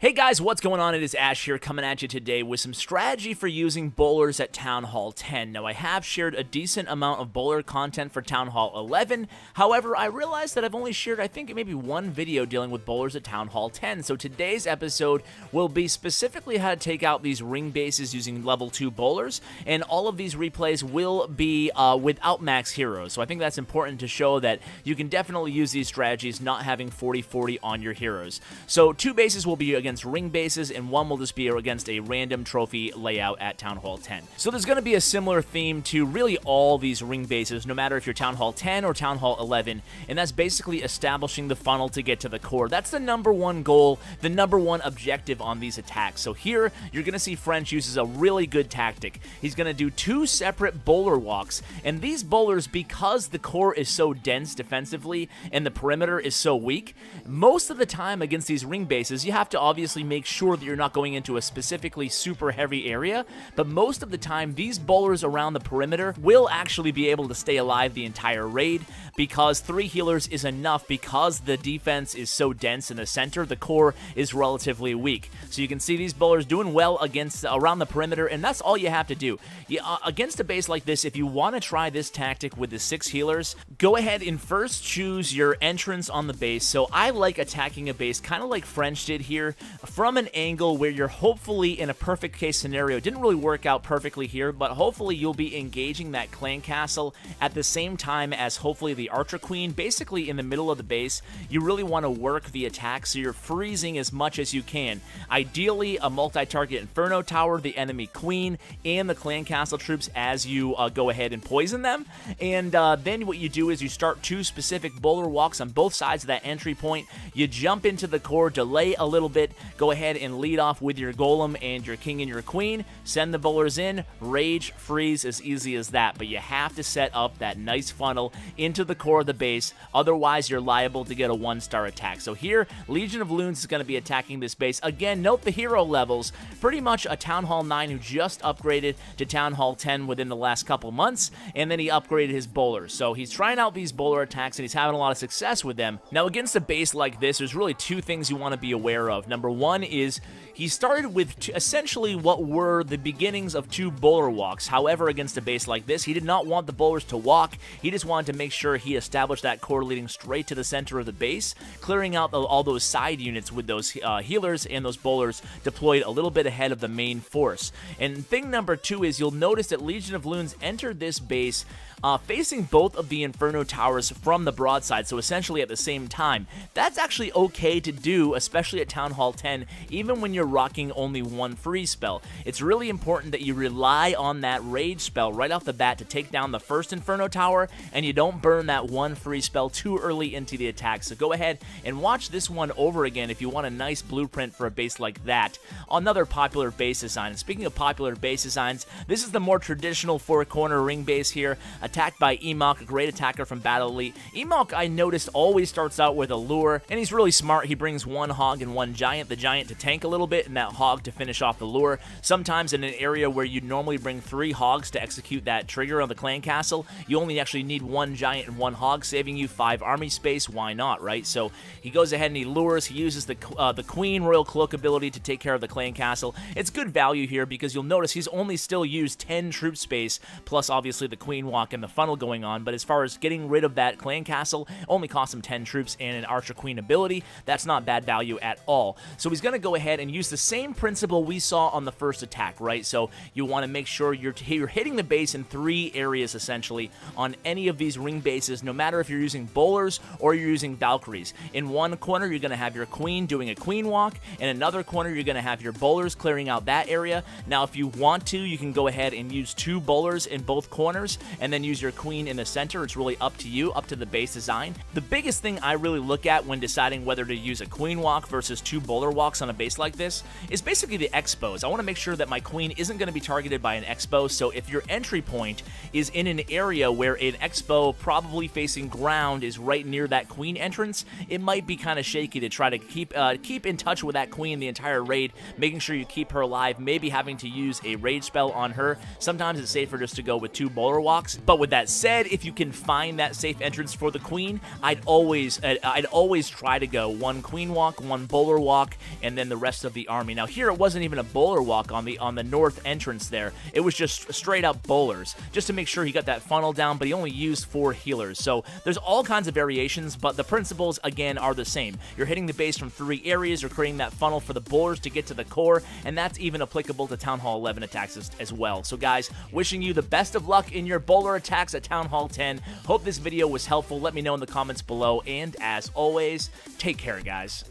Hey guys, what's going on? It is Ash here coming at you today with some strategy for using bowlers at Town Hall 10. Now, I have shared a decent amount of bowler content for Town Hall 11. However, I realized that I've only shared, I think, maybe one video dealing with bowlers at Town Hall 10. So today's episode will be specifically how to take out these ring bases using level 2 bowlers. And all of these replays will be without max heroes. So I think that's important to show that you can definitely use these strategies not having 40-40 on your heroes. So 2 bases will be against ring bases, and 1 will just be against a random trophy layout at Town Hall 10. So there's going to be a similar theme to really all these ring bases, no matter if you're Town Hall 10 or Town Hall 11, and that's basically establishing the funnel to get to the core. That's the #1 goal, the #1 objective on these attacks. So here, you're going to see French uses a really good tactic. He's going to do 2 separate bowler walks, and these bowlers, because the core is so dense defensively and the perimeter is so weak, most of the time against these ring bases, you have to obviously make sure that you're not going into a specifically super heavy area, but most of the time, these bowlers around the perimeter will actually be able to stay alive the entire raid because 3 healers is enough because the defense is so dense in the center, the core is relatively weak. So you can see these bowlers doing well against around the perimeter, and that's all you have to do. Against a base like this, if you want to try this tactic with the 6 healers, go ahead and first choose your entrance on the base. So I like attacking a base kind of like French did here, from an angle where you're hopefully in a perfect case scenario. It didn't really work out perfectly here, but hopefully you'll be engaging that clan castle at the same time as hopefully the archer queen, basically in the middle of the base. You really want to work the attack so you're freezing as much as you can. Ideally, a multi-target inferno tower, the enemy queen, and the clan castle troops as you go ahead and poison them. And then what you do is you start 2 specific bowler walks on both sides of that entry point. You jump into the core, delay a little bit, go ahead and lead off with your golem and your king and your queen, send the bowlers in, rage, freeze, as easy as that. But you have to set up that nice funnel into the core of the base, otherwise you're liable to get a 1-star attack. So here, Legion of Loons is going to be attacking this base. Again, note the hero levels, pretty much a Town Hall 9 who just upgraded to Town Hall 10 within the last couple months, and then he upgraded his bowlers. So he's trying out these bowler attacks, and he's having a lot of success with them. Now, against a base like this, there's really 2 things you want to be aware of. #1 is he started with essentially what were the beginnings of 2 bowler walks. However, against a base like this, he did not want the bowlers to walk. He just wanted to make sure he established that core leading straight to the center of the base, clearing out all those side units with those healers and those bowlers deployed a little bit ahead of the main force. And thing #2 is you'll notice that Legion of Loons entered this base facing both of the Inferno Towers from the broadside, so essentially at the same time. That's actually okay to do, especially at Town Hall 10, even when you're rocking only 1 freeze spell. It's really important that you rely on that rage spell right off the bat to take down the first Inferno Tower, and you don't burn that 1 freeze spell too early into the attack. So go ahead and watch this one over again if you want a nice blueprint for a base like that. Another popular base design. And speaking of popular base designs, this is the more traditional 4-corner ring base here, attacked by Emok, a great attacker from Battle Elite. Emok, I noticed, always starts out with a lure, and he's really smart. He brings 1 hog and 1 giant, the giant to tank a little bit, and that hog to finish off the lure. Sometimes in an area where you'd normally bring 3 hogs to execute that trigger on the clan castle, you only actually need 1 giant and 1 hog, saving you 5 army space. Why not, right? So he goes ahead and he lures. He uses the Queen Royal Cloak ability to take care of the clan castle. It's good value here because you'll notice he's only still used 10 troop space, plus obviously the Queen Walk and the funnel going on, but as far as getting rid of that clan castle, only costs him 10 troops and an Archer Queen ability. That's not bad value at all. So he's going to go ahead and use the same principle we saw on the first attack, right? So you want to make sure you're hitting the base in 3 areas, essentially, on any of these ring bases, no matter if you're using bowlers or you're using Valkyries. In one corner, you're going to have your queen doing a queen walk. In another corner, you're going to have your bowlers clearing out that area. Now, if you want to, you can go ahead and use 2 bowlers in both corners, and then use your queen in the center. It's really up to you, up to the base design. The biggest thing I really look at when deciding whether to use a queen walk versus 2 bowler walks on a base like this is basically the expos. I want to make sure that my queen isn't going to be targeted by an expo, so if your entry point is in an area where an expo probably facing ground is right near that queen entrance, it might be kind of shaky to try to keep in touch with that queen the entire raid, making sure you keep her alive, maybe having to use a rage spell on her. Sometimes it's safer just to go with 2 bowler walks, but with that said, if you can find that safe entrance for the queen, I'd always try to go 1 queen walk, 1 bowler walk, walk and then the rest of the army. Now here it wasn't even a bowler walk on the north entrance there. It was just straight up bowlers, just to make sure he got that funnel down, but he only used 4 healers. So there's all kinds of variations, but the principles, again, are the same. You're hitting the base from 3 areas, you're creating that funnel for the bowlers to get to the core, and that's even applicable to Town Hall 11 attacks as well. So guys, wishing you the best of luck in your bowler attacks at Town Hall 10. Hope this video was helpful. Let me know in the comments below, and as always, take care, guys.